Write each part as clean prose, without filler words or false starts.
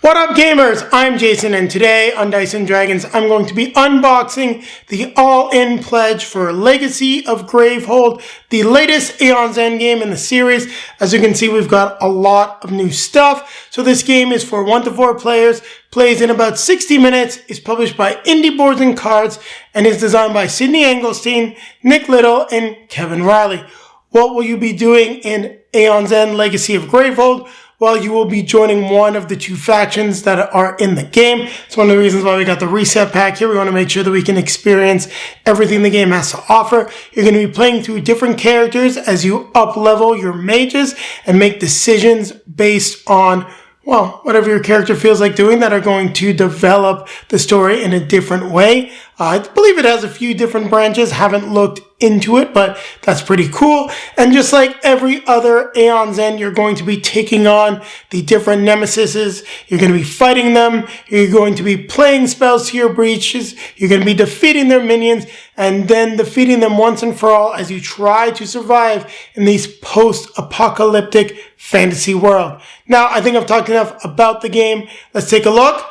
What up gamers, I'm Jason and today on Dice & Dragons I'm going to be unboxing the all-in pledge for Legacy of Gravehold, the latest Aeon's Endgame in the series. As you can see, we've got a lot of new stuff. So this game is for 1 to 4 players, plays in about 60 minutes, is published by Indie Boards and Cards, and is designed by Sydney Englestein, Nick Little, and Kevin Riley. What will you be doing in Aeon's End Legacy of Gravehold? Well, you will be joining one of the 2 factions that are in the game. It's one of the reasons why we got the reset pack here. We want to make sure that we can experience everything the game has to offer. You're going to be playing through different characters as you up-level your mages and make decisions based on, well, whatever your character feels like doing that are going to develop the story in a different way. I believe it has a few different branches. Haven't looked into it, but that's pretty cool. And just like every other Aeon's End, you're going to be taking on the different nemeses. You're going to be fighting them. You're going to be playing spells to your breaches. You're going to be defeating their minions and then defeating them once and for all as you try to survive in these post-apocalyptic fantasy world. Now, I think I've talked enough about the game. Let's take a look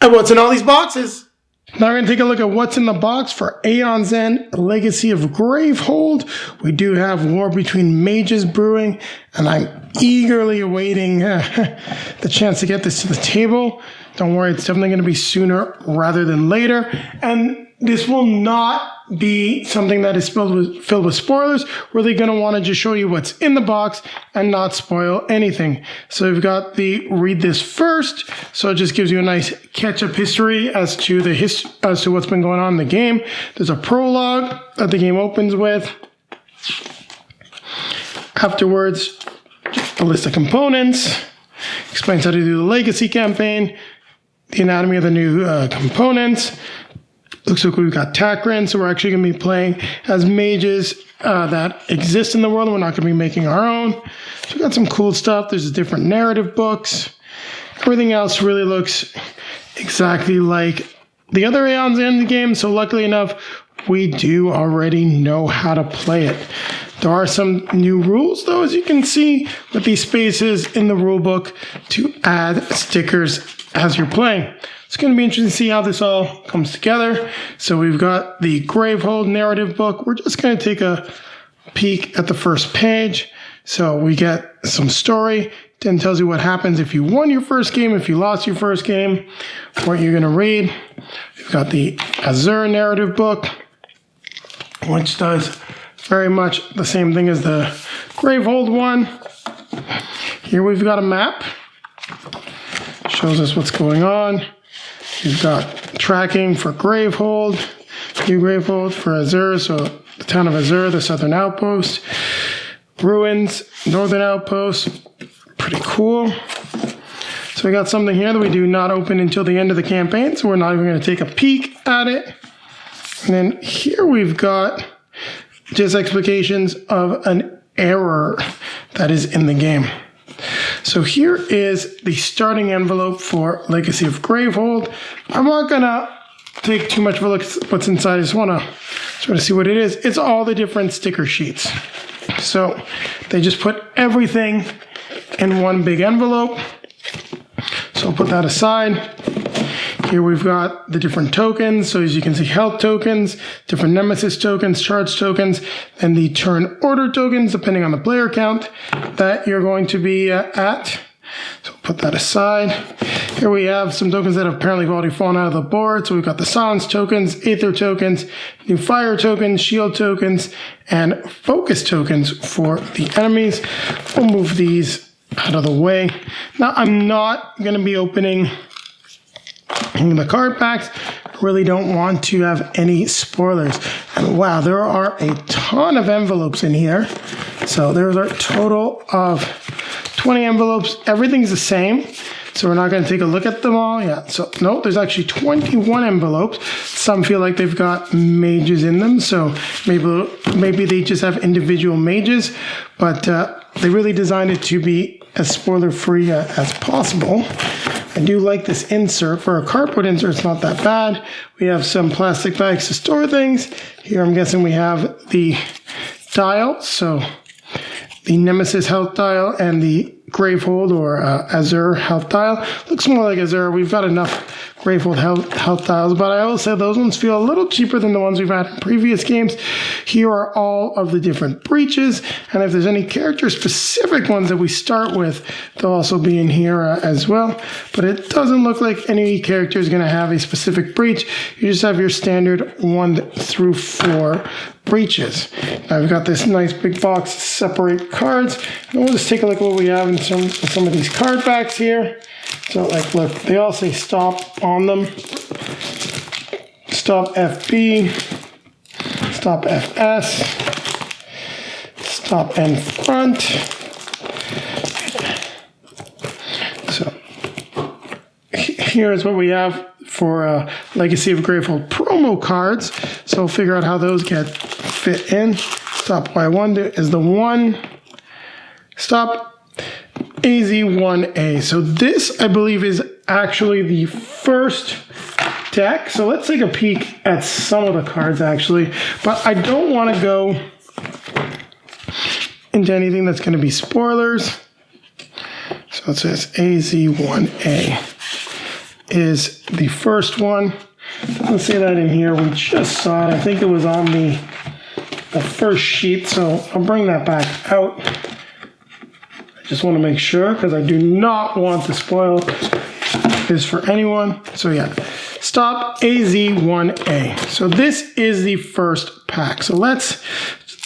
at what's in all these boxes. Now we're going to take a look at what's in the box for Aeon's End, Legacy of Gravehold. We do have War Between Mages brewing, and I'm eagerly awaiting the chance to get this to the table. Don't worry, it's definitely going to be sooner rather than later. And this will not be something that is filled with spoilers. We're really going to want to just show you what's in the box and not spoil anything. So we've got the read this first. So it just gives you a nice catch-up history as to what's been going on in the game. There's a prologue that the game opens with. Afterwards, a list of components. Explains how to do the Legacy campaign. The anatomy of the new components. Looks like we've got Takrin, so we're actually going to be playing as mages that exist in the world. We're not going to be making our own. So we've got some cool stuff. There's different narrative books. Everything else really looks exactly like the other Aeon's End games. So luckily enough, we do already know how to play it. There are some new rules, though, as you can see, with these spaces in the rulebook to add stickers as you're playing. It's going to be interesting to see how this all comes together. So we've got the Gravehold narrative book. We're just going to take a peek at the first page. So we get some story. Then tells you what happens if you won your first game, if you lost your first game, what you're going to read. We've got the Azure narrative book, which does very much the same thing as the Gravehold one. Here we've got a map. Shows us what's going on. You've got tracking for Gravehold, New Gravehold for Azure, so the town of Azure, the southern outpost, ruins, northern outpost, pretty cool. So we got something here that we do not open until the end of the campaign, so we're not even going to take a peek at it. And then here we've got just explications of an error that is in the game. So here is the starting envelope for Legacy of Gravehold. I'm not going to take too much of a look at what's inside. I just want to try to see what it is. It's all the different sticker sheets. So they just put everything in one big envelope. So I'll put that aside. Here we've got the different tokens. So as you can see, health tokens, different nemesis tokens, charge tokens, and the turn order tokens, depending on the player count that you're going to be at. So put that aside. Here we have some tokens that apparently have already fallen out of the board. So we've got the silence tokens, aether tokens, new fire tokens, shield tokens, and focus tokens for the enemies. We'll move these out of the way. Now I'm not going to be opening the card packs. Really don't want to have any spoilers. And wow, there are a ton of envelopes in here. So there's a total of 20 envelopes. Everything's the same. So we're not going to take a look at them all. Yeah, so no, there's actually 21 envelopes. Some feel like they've got mages in them. So maybe they just have individual mages. But they really designed it to be as spoiler-free as possible. I do like this insert. For a cardboard insert, it's not that bad. We have some plastic bags to store things. Here I'm guessing we have the dial. So the Nemesis health dial and the Gravehold or Azure health dial. Looks more like Azure. We've got enough Gravehold health dials, but I will say those ones feel a little cheaper than the ones we've had in previous games. Here are all of the different breaches, and if there's any character-specific ones that we start with, they'll also be in here as well. But it doesn't look like any character is going to have a specific breach. You just have your standard 1 through 4 breaches. Now we've got this nice big box to separate cards, and we'll just take a look at what we have in some of these card backs here. So like, look, they all say stop on them. Stop FB, stop FS, stop N front. So here's what we have for Legacy of Gravehold promo cards. So we'll figure out how those get fit in. Stop Y1 is the 1. Stop AZ1A. So this, I believe, is actually the first deck. So let's take a peek at some of the cards, actually. But I don't want to go into anything that's going to be spoilers. So it says AZ1A is the first one. Doesn't say that in here. We just saw it. I think it was on the first sheet. So I'll bring that back out. Just want to make sure, because I do not want to spoil this for anyone. So yeah, stop AZ1A. So this is the first pack. So let's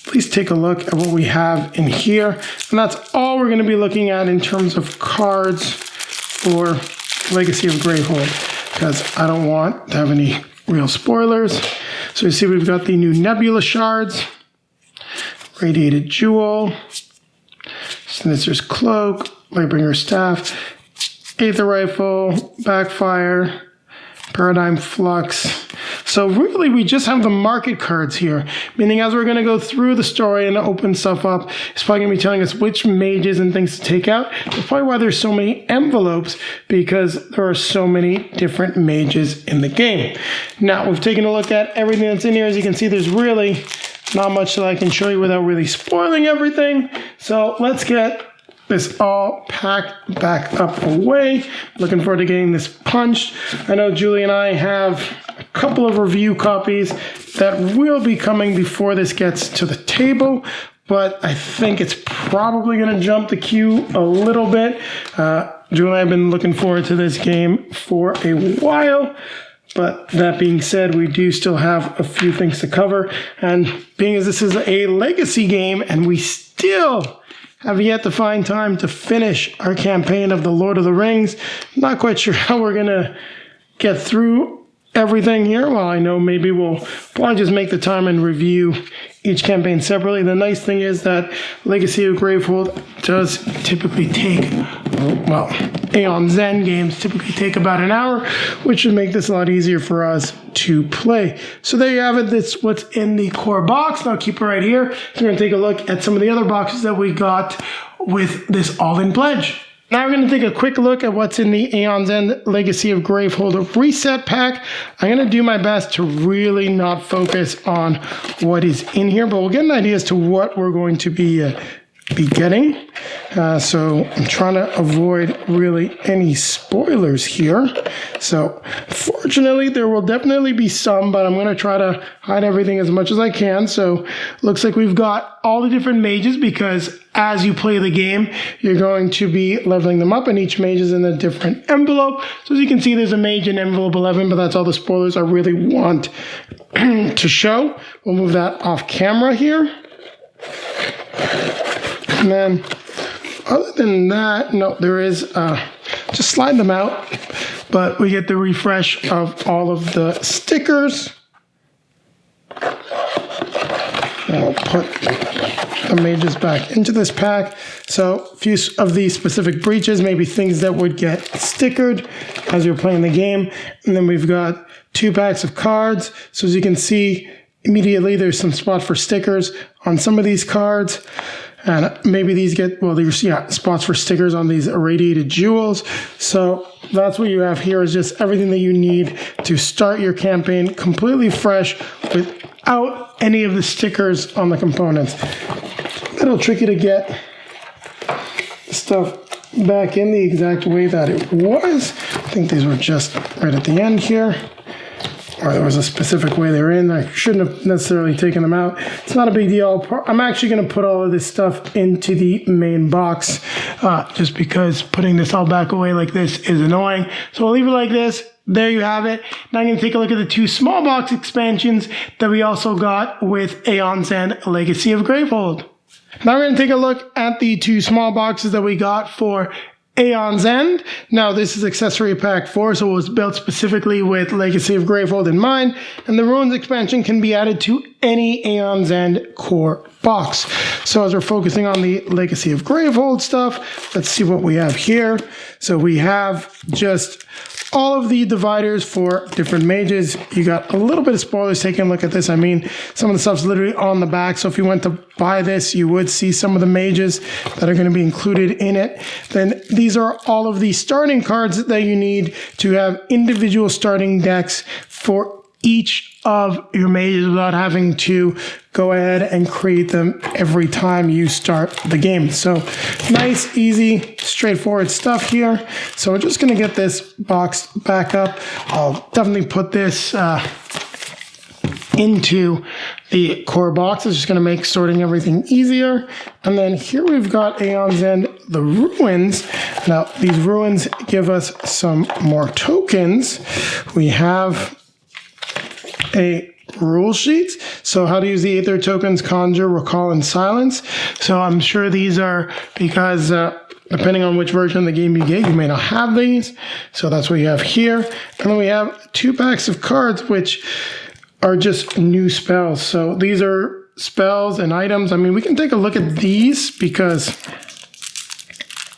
at least take a look at what we have in here. And that's all we're going to be looking at in terms of cards for Legacy of Gravehold, because I don't want to have any real spoilers. So you see we've got the new Nebula shards, Radiated Jewel, Sinister's Cloak, Lightbringer's Staff, Aether Rifle, Backfire, Paradigm Flux. So really, we just have the market cards here, meaning as we're going to go through the story and open stuff up, it's probably going to be telling us which mages and things to take out. That's probably why there's so many envelopes, because there are so many different mages in the game. Now, we've taken a look at everything that's in here. As you can see, there's really not much that I can show you without really spoiling everything. So let's get this all packed back up away. Looking forward to getting this punched. I know Julie and I have a couple of review copies that will be coming before this gets to the table, but I think it's probably going to jump the queue a little bit. Julie and I have been looking forward to this game for a while. But that being said, we do still have a few things to cover. And being as this is a legacy game and we still have yet to find time to finish our campaign of the Lord of the Rings, not quite sure how we're going to get through everything here. Well, I know maybe we'll probably just make the time and review each campaign separately. The nice thing is that Legacy of Gravehold does typically take, well, Aeon Zen games typically take about an hour, which should make this a lot easier for us to play. So there you have it. That's what's in the core box. Now keep it right here. So we're going to take a look at some of the other boxes that we got with this all-in pledge. Now we're going to take a quick look at what's in the Aeon Zen Legacy of Gravehold reset pack. I'm going to do my best to really not focus on what is in here, but we'll get an idea as to what we're going to be getting. So I'm trying to avoid really any spoilers here. So fortunately, there will definitely be some, but I'm going to try to hide everything as much as I can. So looks like we've got all the different mages, because as you play the game, you're going to be leveling them up, and each mage is in a different envelope. So as you can see, there's a mage in envelope 11, but that's all the spoilers I really want to show. We'll move that off camera here. And then, other than that, no, there is, just slide them out, but we get the refresh of all of the stickers. And I'll put the mages back into this pack. So a few of these specific breaches, maybe things that would get stickered as you're playing the game. And then we've got 2 packs of cards. So as you can see, immediately there's some spot for stickers on some of these cards. And maybe these get, well, there's spots for stickers on these irradiated jewels. So that's what you have here, is just everything that you need to start your campaign completely fresh without any of the stickers on the components. A little tricky to get stuff back in the exact way that it was. I think these were just right at the end here. Or there was a specific way they were in. I shouldn't have necessarily taken them out. It's not a big deal. I'm actually going to put all of this stuff into the main box just because putting this all back away like this is annoying. So I'll leave it like this. There you have it. Now I'm going to take a look at the 2 small box expansions that we also got with Aeon's End Legacy of Gravehold. Now we're going to take a look at the 2 small boxes that we got for Aeon's End. Now this is Accessory Pack 4, so it was built specifically with Legacy of Gravehold in mind, and the Ruins expansion can be added to any Aeon's End core box. So as we're focusing on the Legacy of Gravehold stuff, let's see what we have here. So we have just all of the dividers for different mages. You got a little bit of spoilers taking a look at this. I mean, some of the stuff's literally on the back, so if you went to buy this, you would see some of the mages that are going to be included in it. Then these are all of the starting cards that you need to have individual starting decks for each of your mages without having to go ahead and create them every time you start the game. So nice, easy, straightforward stuff here. So we're just going to get this box back up. I'll definitely put this into the core box. It's just going to make sorting everything easier. And then here we've got Aeon's End, the Ruins. Now these Ruins give us some more tokens. We have a rule sheet. So how to use the Aether tokens, Conjure, Recall, and Silence. So I'm sure these are because depending on which version of the game you get, you may not have these. So that's what you have here. And then we have 2 packs of cards, which are just new spells. So these are spells and items. I mean, we can take a look at these because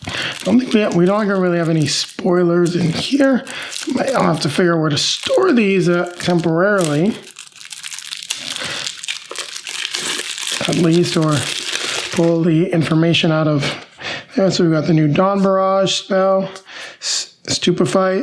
I don't think we don't really have any spoilers in here. I'll have to figure out where to store these temporarily, at least, or pull the information out of there. So we've got the new Dawn Barrage spell, Stupefy.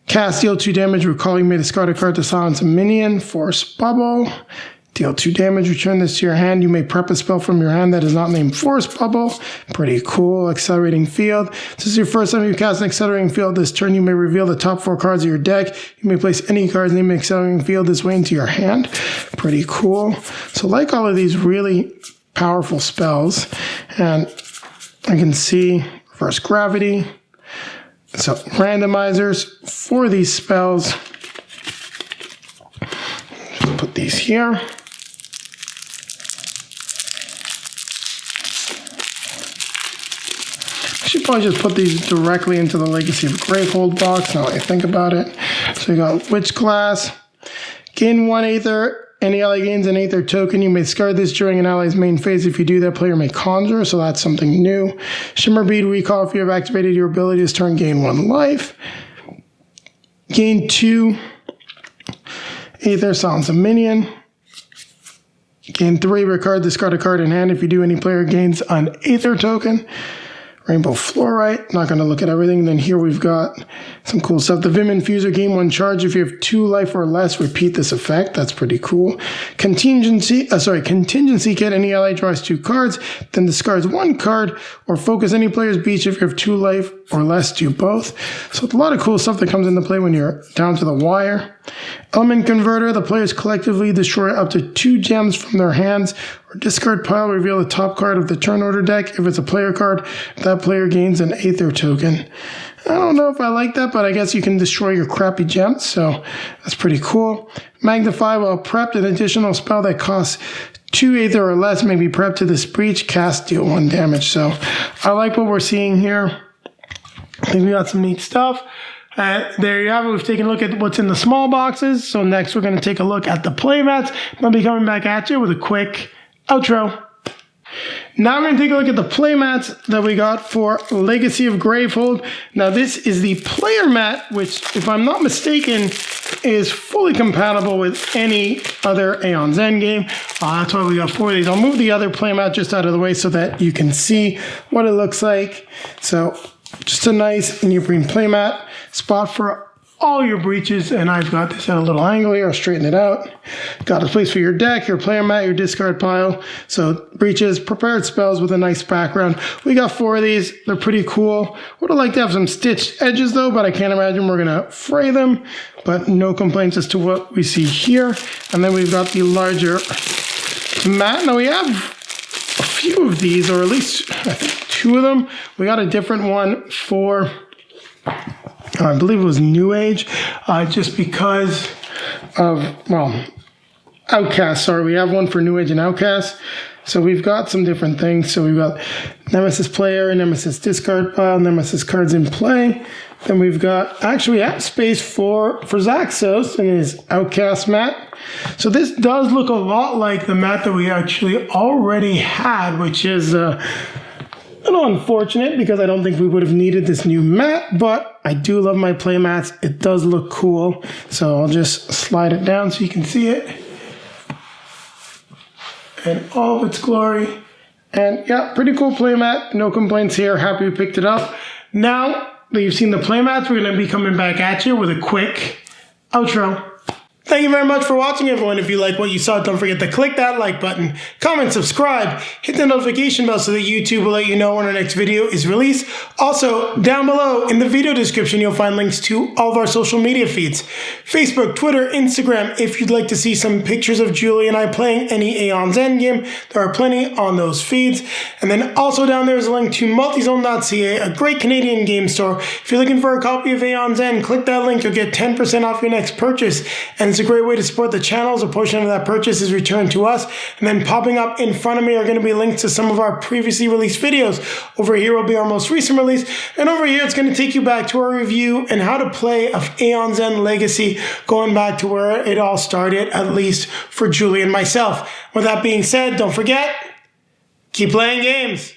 Cast, deal 2 damage, recall you may discard a card to silence a minion, Force Bubble. Deal 2 damage, return this to your hand. You may prep a spell from your hand that is not named Force Bubble. Pretty cool. Accelerating Field. This is your first time you cast an Accelerating Field this turn. You may reveal the top 4 cards of your deck. You may place any cards named Accelerating Field this way into your hand. Pretty cool. So like all of these really powerful spells, and I can see Reverse Gravity. So randomizers for these spells. Just put these here. I should probably just put these directly into the Legacy of Gravehold box now that I think about it. So we got Witch Class. Gain 1 Aether. Any ally gains an Aether token. You may discard this during an ally's main phase. If you do, that player may Conjure, so that's something new. Shimmer Bead Recall. If you have activated your ability this turn, gain 1 life. Gain 2 Aether, silence a minion. Gain 3, discard a card in hand. If you do, any player gains an Aether token. Rainbow Fluorite, not going to look at everything. Then here we've got some cool stuff. The Vim Infuser, gain 1 charge. If you have 2 life or less, repeat this effect. That's pretty cool. Contingency Kit, any ally draws 2 cards, then discards 1 card, or focus any player's beach. If you have 2 life or less, do both. So a lot of cool stuff that comes into play when you're down to the wire. Element Converter, the players collectively destroy up to 2 gems from their hands, or discard pile, reveal the top card of the turn order deck. If it's a player card, that player gains an Aether token. I don't know if I like that, but I guess you can destroy your crappy gems, so that's pretty cool. Magnify, while prepped, an additional spell that costs 2 Aether or less may be prepped to this breach, cast, deal 1 damage. So I like what we're seeing here. I think we got some neat stuff. There you have it. We've taken a look at what's in the small boxes. So next we're going to take a look at the playmats. I'll be coming back at you with a quick outro. Now I'm going to take a look at the playmats that we got for Legacy of Gravehold. Now this is the player mat, which, if I'm not mistaken, is fully compatible with any other Aeon's End game. That's why we got 4 of these. I'll move the other playmat just out of the way so that you can see what it looks like. So just a nice neoprene playmat. Spot for all your breaches, and I've got this at a little angle here. I'll straighten it out. Got a place for your deck, your player mat, your discard pile. So breaches, prepared spells with a nice background. We got 4 of these. They're pretty cool. Would have liked to have some stitched edges though, but I can't imagine we're gonna fray them. But no complaints as to what we see here. And then we've got the larger mat. Now we have a few of these, or at least I think 2 of them. We got a different one for, I believe it was New Age, just because of, well, Outcasts. Sorry, we have one for New Age and Outcasts. So we've got some different things. So we've got Nemesis player, Nemesis discard pile, Nemesis cards in play. Then we've got, actually we have space for Zaxos and his Outcast mat. So this does look a lot like the mat that we actually already had, which is a little unfortunate because I don't think we would have needed this new mat, but I do love my Playmats. It does look cool. So I'll just slide it down so you can see it in all of its glory. And yeah, pretty cool playmat. No complaints here. Happy we picked it up. Now that you've seen the playmats, we're going to be coming back at you with a quick outro. Thank you very much for watching, everyone. If you like what you saw, don't forget to click that like button, comment, subscribe, hit the notification bell so that YouTube will let you know when our next video is released. Also, down below in the video description, you'll find links to all of our social media feeds. Facebook, Twitter, Instagram. If you'd like to see some pictures of Julie and I playing any Aeon's Endgame, there are plenty on those feeds. And then also down there is a link to multizone.ca, a great Canadian game store. If you're looking for a copy of Aeon's End, click that link. You'll get 10% off your next purchase. And it's a great way to support the channels. A portion of that purchase is returned to us. And then popping up in front of me are going to be links to some of our previously released videos. Over here will be our most recent release. And over here, it's going to take you back to our review and how to play of Aeon's End Legacy, going back to where it all started, at least for Julie and myself. With that being said, don't forget, keep playing games.